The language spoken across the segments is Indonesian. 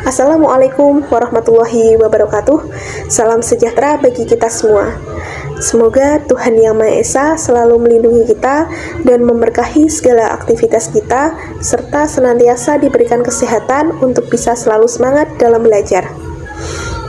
Assalamualaikum warahmatullahi wabarakatuh. Salam sejahtera bagi kita semua. Semoga Tuhan Yang Maha Esa selalu melindungi kita dan memberkahi segala aktivitas kita, serta senantiasa diberikan kesehatan untuk bisa selalu semangat dalam belajar.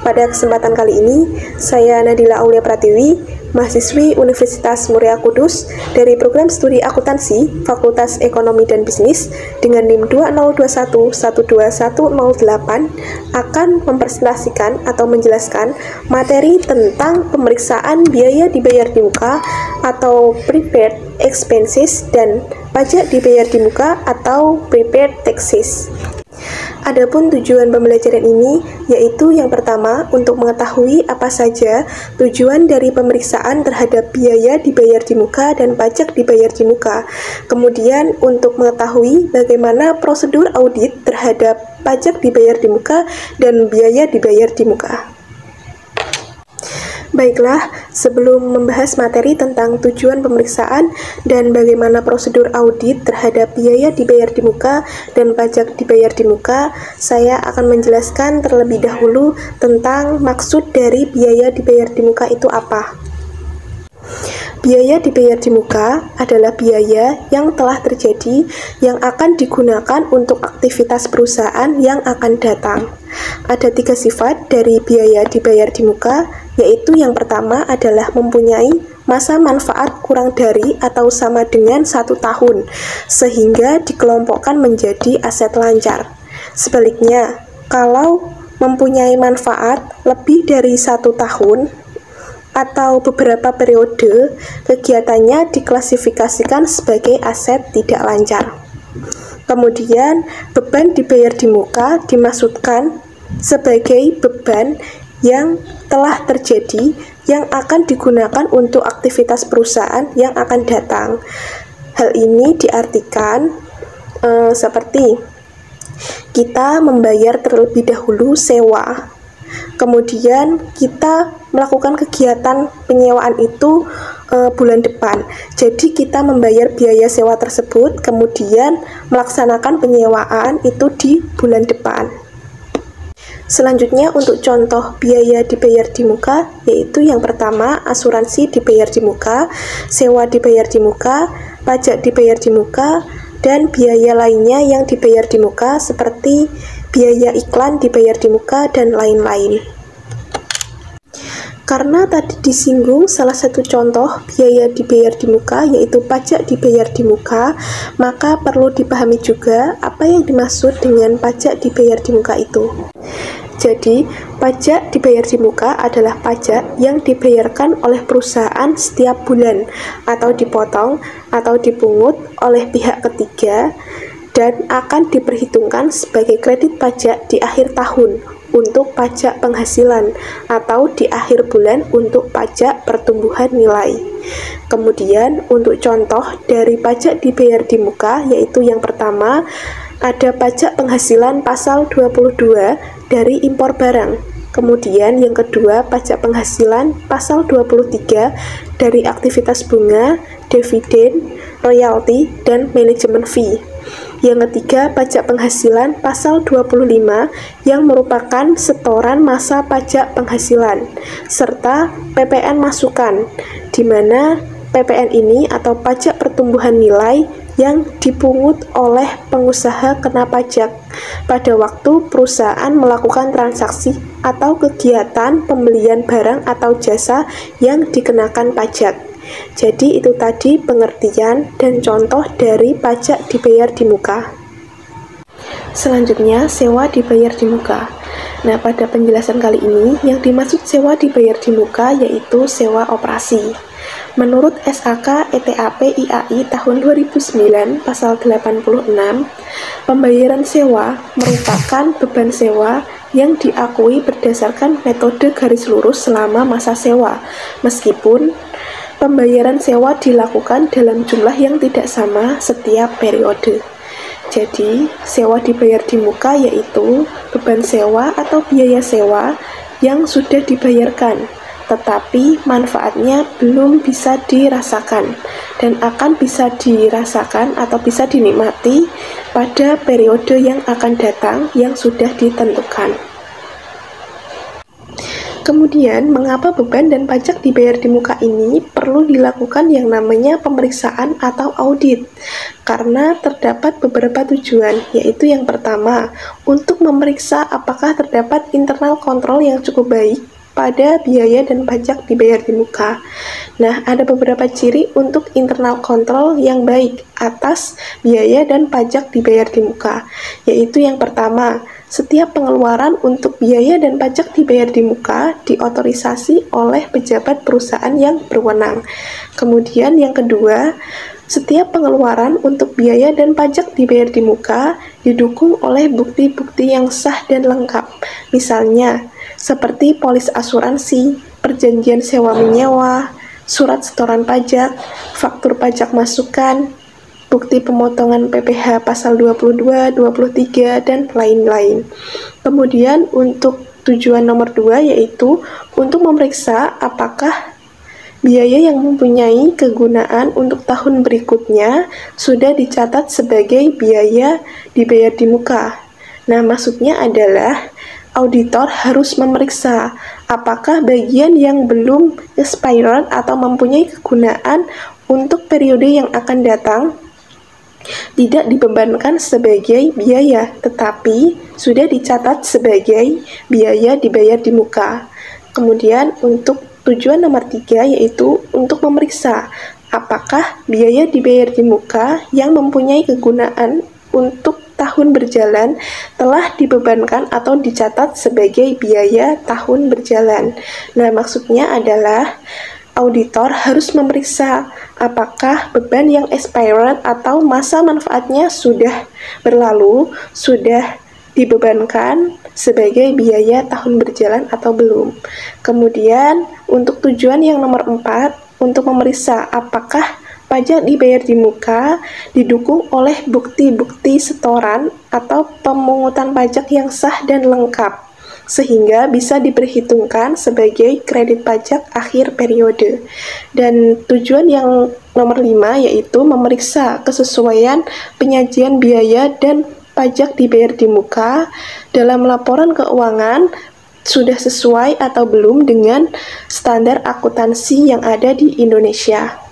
Pada kesempatan kali ini, saya Nadila Aulia Pratiwi, mahasiswi Universitas Muria Kudus dari program studi akuntansi Fakultas Ekonomi dan Bisnis dengan NIM 2021212108 akan mempresentasikan atau menjelaskan materi tentang pemeriksaan biaya dibayar di muka atau prepaid expenses dan pajak dibayar di muka atau prepaid taxes. Adapun tujuan pembelajaran ini yaitu yang pertama untuk mengetahui apa saja tujuan dari pemeriksaan terhadap biaya dibayar di muka dan pajak dibayar di muka. Kemudian untuk mengetahui bagaimana prosedur audit terhadap pajak dibayar di muka dan biaya dibayar di muka. Baiklah, sebelum membahas materi tentang tujuan pemeriksaan dan bagaimana prosedur audit terhadap biaya dibayar di muka dan pajak dibayar di muka, saya akan menjelaskan terlebih dahulu tentang maksud dari biaya dibayar di muka itu apa. Biaya dibayar di muka adalah biaya yang telah terjadi yang akan digunakan untuk aktivitas perusahaan yang akan datang. Ada 3 sifat dari biaya dibayar di muka, yaitu yang pertama adalah mempunyai masa manfaat kurang dari atau sama dengan 1 tahun, sehingga dikelompokkan menjadi aset lancar. Sebaliknya, kalau mempunyai manfaat lebih dari 1 tahun, atau beberapa periode, kegiatannya diklasifikasikan sebagai aset tidak lancar. Kemudian, beban dibayar di muka dimaksudkan sebagai beban yang telah terjadi yang akan digunakan untuk aktivitas perusahaan yang akan datang. Hal ini diartikan seperti kita membayar terlebih dahulu sewa, kemudian kita melakukan kegiatan penyewaan itu bulan depan. Jadi kita membayar biaya sewa tersebut, kemudian melaksanakan penyewaan itu di bulan depan. Selanjutnya untuk contoh biaya dibayar di muka, yaitu yang pertama asuransi dibayar di muka, sewa dibayar di muka, pajak dibayar di muka, dan biaya lainnya yang dibayar di muka seperti biaya iklan dibayar di muka dan lain-lain. Karena tadi disinggung salah satu contoh biaya dibayar di muka yaitu pajak dibayar di muka, maka perlu dipahami juga apa yang dimaksud dengan pajak dibayar di muka itu. Jadi, pajak dibayar di muka adalah pajak yang dibayarkan oleh perusahaan setiap bulan atau dipotong atau dipungut oleh pihak ketiga dan akan diperhitungkan sebagai kredit pajak di akhir tahun untuk pajak penghasilan atau di akhir bulan untuk pajak pertumbuhan nilai. Kemudian untuk contoh dari pajak dibayar di muka yaitu yang pertama ada pajak penghasilan pasal 22 dari impor barang. Kemudian yang kedua pajak penghasilan pasal 23 dari aktivitas bunga, dividen, royalti, dan manajemen fee. Yang ketiga, pajak penghasilan pasal 25 yang merupakan setoran masa pajak penghasilan, serta PPN masukan, di mana PPN ini atau pajak pertumbuhan nilai yang dipungut oleh pengusaha kena pajak pada waktu perusahaan melakukan transaksi atau kegiatan pembelian barang atau jasa yang dikenakan pajak. Jadi itu tadi pengertian dan contoh dari pajak dibayar di muka. Selanjutnya, sewa dibayar di muka. Nah, pada penjelasan kali ini, yang dimaksud sewa dibayar di muka yaitu sewa operasi. Menurut SAK ETAP IAI tahun 2009 pasal 86, pembayaran sewa merupakan beban sewa yang diakui berdasarkan metode garis lurus selama masa sewa, meskipun pembayaran sewa dilakukan dalam jumlah yang tidak sama setiap periode. Jadi, sewa dibayar di muka yaitu beban sewa atau biaya sewa yang sudah dibayarkan, tetapi manfaatnya belum bisa dirasakan dan akan bisa dirasakan atau bisa dinikmati pada periode yang akan datang yang sudah ditentukan. Kemudian, mengapa beban dan pajak dibayar di muka ini perlu dilakukan yang namanya pemeriksaan atau audit? Karena terdapat beberapa tujuan, yaitu yang pertama, untuk memeriksa apakah terdapat internal kontrol yang cukup baik pada biaya dan pajak dibayar di muka. Nah, ada beberapa ciri untuk internal kontrol yang baik atas biaya dan pajak dibayar di muka, yaitu yang pertama, setiap pengeluaran untuk biaya dan pajak dibayar di muka diotorisasi oleh pejabat perusahaan yang berwenang. Kemudian yang kedua, setiap pengeluaran untuk biaya dan pajak dibayar di muka didukung oleh bukti-bukti yang sah dan lengkap. Misalnya, seperti polis asuransi, perjanjian sewa menyewa, surat setoran pajak, faktur pajak masukan, bukti pemotongan PPh pasal 22, 23, dan lain-lain. Kemudian untuk tujuan nomor 2 yaitu untuk memeriksa apakah biaya yang mempunyai kegunaan untuk tahun berikutnya sudah dicatat sebagai biaya dibayar di muka. Nah, maksudnya adalah auditor harus memeriksa apakah bagian yang belum expired atau mempunyai kegunaan untuk periode yang akan datang tidak dibebankan sebagai biaya, tetapi sudah dicatat sebagai biaya dibayar di muka. Kemudian untuk tujuan nomor 3 yaitu untuk memeriksa apakah biaya dibayar di muka yang mempunyai kegunaan untuk tahun berjalan telah dibebankan atau dicatat sebagai biaya tahun berjalan. Nah, maksudnya adalah auditor harus memeriksa apakah beban yang expired atau masa manfaatnya sudah berlalu, sudah dibebankan sebagai biaya tahun berjalan atau belum. Kemudian, untuk tujuan yang nomor 4, untuk memeriksa apakah pajak dibayar di muka didukung oleh bukti-bukti setoran atau pemungutan pajak yang sah dan lengkap, sehingga bisa diperhitungkan sebagai kredit pajak akhir periode. Dan tujuan yang nomor 5 yaitu memeriksa kesesuaian penyajian biaya dan pajak dibayar di muka dalam laporan keuangan sudah sesuai atau belum dengan standar akuntansi yang ada di Indonesia.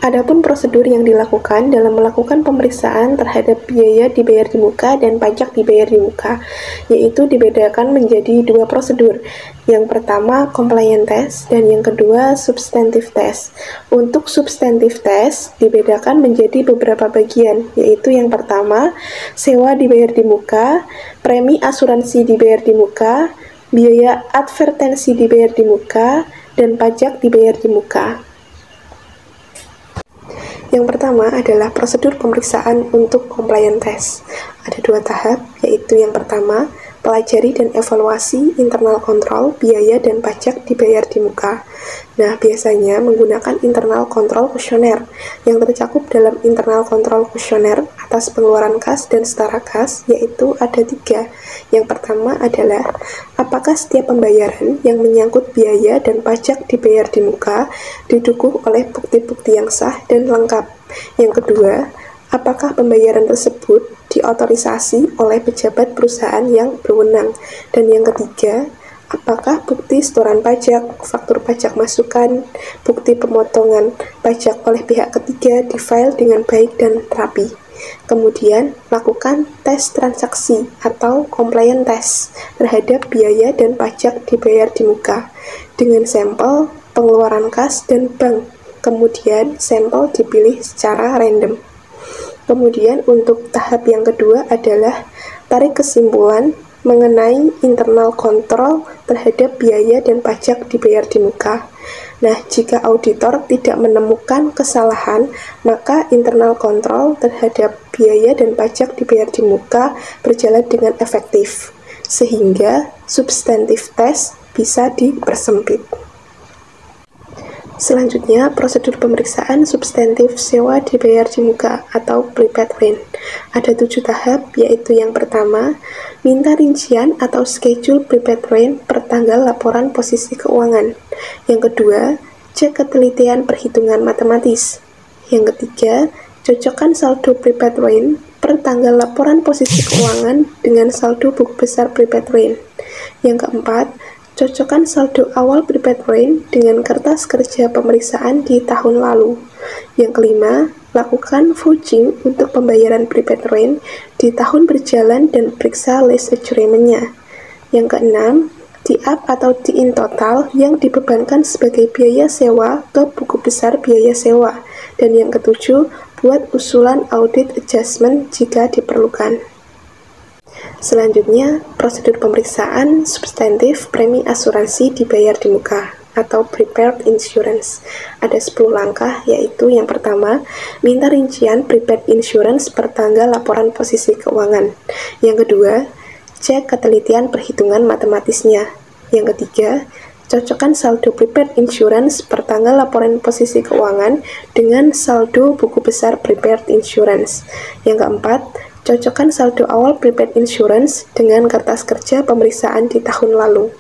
Adapun prosedur yang dilakukan dalam melakukan pemeriksaan terhadap biaya dibayar di muka dan pajak dibayar di muka, yaitu dibedakan menjadi 2 prosedur. Yang pertama, compliance test, dan yang kedua, substantive test. Untuk substantive test dibedakan menjadi beberapa bagian, yaitu yang pertama, sewa dibayar di muka, premi asuransi dibayar di muka, biaya advertensi dibayar di muka, dan pajak dibayar di muka. Yang pertama adalah prosedur pemeriksaan untuk compliance test. Ada 2 tahap, yaitu yang pertama, pelajari dan evaluasi internal kontrol biaya dan pajak dibayar di muka. Nah, biasanya menggunakan internal kontrol kuesioner. Yang tercakup dalam internal kontrol kuesioner atas pengeluaran kas dan setara kas, yaitu ada 3. Yang pertama adalah, apakah setiap pembayaran yang menyangkut biaya dan pajak dibayar di muka didukung oleh bukti-bukti yang sah dan lengkap. Yang kedua, apakah pembayaran tersebut diotorisasi oleh pejabat perusahaan yang berwenang. Dan yang ketiga, apakah bukti setoran pajak, faktur pajak masukan, bukti pemotongan pajak oleh pihak ketiga difile dengan baik dan rapi. Kemudian, lakukan tes transaksi atau compliance test terhadap biaya dan pajak dibayar di muka dengan sampel pengeluaran kas dan bank. Kemudian, sampel dipilih secara random. Kemudian untuk tahap yang kedua adalah tarik kesimpulan mengenai internal kontrol terhadap biaya dan pajak dibayar di muka. Nah, jika auditor tidak menemukan kesalahan, maka internal kontrol terhadap biaya dan pajak dibayar di muka berjalan dengan efektif, sehingga substantive test bisa dipersempit. Selanjutnya, prosedur pemeriksaan substantif sewa dibayar di muka atau prepaid rent. Ada 7 tahap, yaitu yang pertama, minta rincian atau schedule prepaid rent per tanggal laporan posisi keuangan. Yang kedua, cek ketelitian perhitungan matematis. Yang ketiga, cocokkan saldo prepaid rent per tanggal laporan posisi keuangan dengan saldo buku besar prepaid rent. Yang keempat, cocokkan saldo awal prepaid rent dengan kertas kerja pemeriksaan di tahun lalu. Yang kelima, lakukan vouching untuk pembayaran prepaid rent di tahun berjalan dan periksa lease agreement-nya. Yang keenam, di-up atau di-in total yang dibebankan sebagai biaya sewa ke buku besar biaya sewa. Dan yang ketujuh, buat usulan audit adjustment jika diperlukan. Selanjutnya, prosedur pemeriksaan substantif premi asuransi dibayar di muka atau prepaid insurance. Ada 10 langkah, yaitu yang pertama, minta rincian prepaid insurance per tanggal laporan posisi keuangan. Yang kedua, cek ketelitian perhitungan matematisnya. Yang ketiga, cocokkan saldo prepaid insurance per tanggal laporan posisi keuangan dengan saldo buku besar prepaid insurance. Yang keempat, cocokkan saldo awal prepaid insurance dengan kertas kerja pemeriksaan di tahun lalu.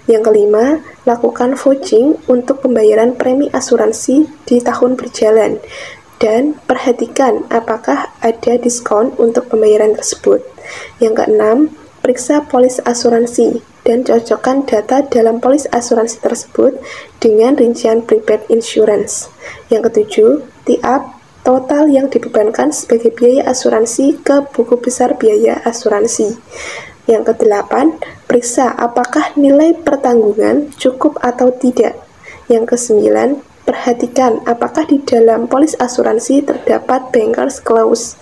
Yang kelima, lakukan vouching untuk pembayaran premi asuransi di tahun berjalan. Dan perhatikan apakah ada diskon untuk pembayaran tersebut. Yang keenam, periksa polis asuransi dan cocokkan data dalam polis asuransi tersebut dengan rincian prepaid insurance. Yang ketujuh, tie-up total yang dibebankan sebagai biaya asuransi ke buku besar biaya asuransi. Yang kedelapan, periksa apakah nilai pertanggungan cukup atau tidak. Yang kesembilan, perhatikan apakah di dalam polis asuransi terdapat bankers clause.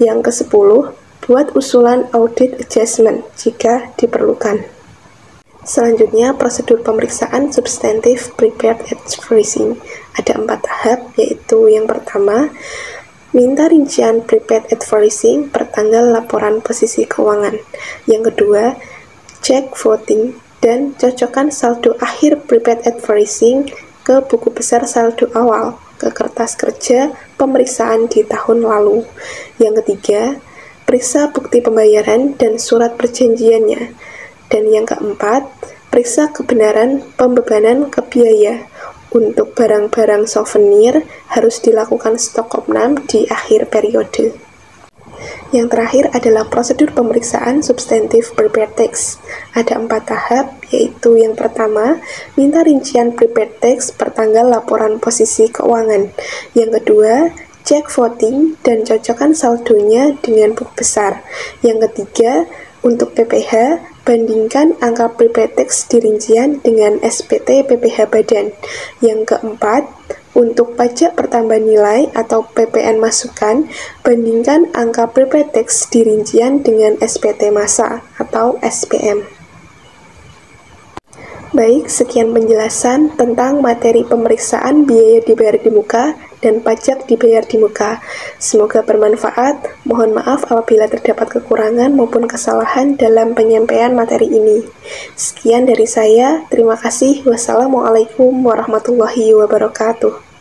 Yang kesepuluh, buat usulan audit adjustment jika diperlukan. Selanjutnya, prosedur pemeriksaan substantif prepaid advising. Ada 4 tahap, yaitu yang pertama, minta rincian prepaid advising per tanggal laporan posisi keuangan. Yang kedua, cek voting dan cocokkan saldo akhir prepaid advising ke buku besar saldo awal ke kertas kerja pemeriksaan di tahun lalu. Yang ketiga, periksa bukti pembayaran dan surat perjanjiannya. Dan yang keempat, periksa kebenaran pembebanan ke biaya. Untuk barang-barang souvenir harus dilakukan stok opnam di akhir periode. Yang terakhir adalah prosedur pemeriksaan substantif prepaid tax. Ada 4 tahap, yaitu yang pertama, minta rincian prepaid tax per tanggal laporan posisi keuangan. Yang kedua, cek voting dan cocokkan saldonya dengan buku besar. Yang ketiga, untuk PPh, bandingkan angka prepaid tax di rincian dengan SPT PPh badan. Yang keempat, untuk pajak pertambahan nilai atau PPN masukan, bandingkan angka prepaid tax di rincian dengan SPT massa atau SPM. Baik, sekian penjelasan tentang materi pemeriksaan biaya dibayar di muka dan pajak dibayar di muka. Semoga bermanfaat. Mohon maaf apabila terdapat kekurangan maupun kesalahan dalam penyampaian materi ini. Sekian dari saya. Terima kasih. Wassalamualaikum warahmatullahi wabarakatuh.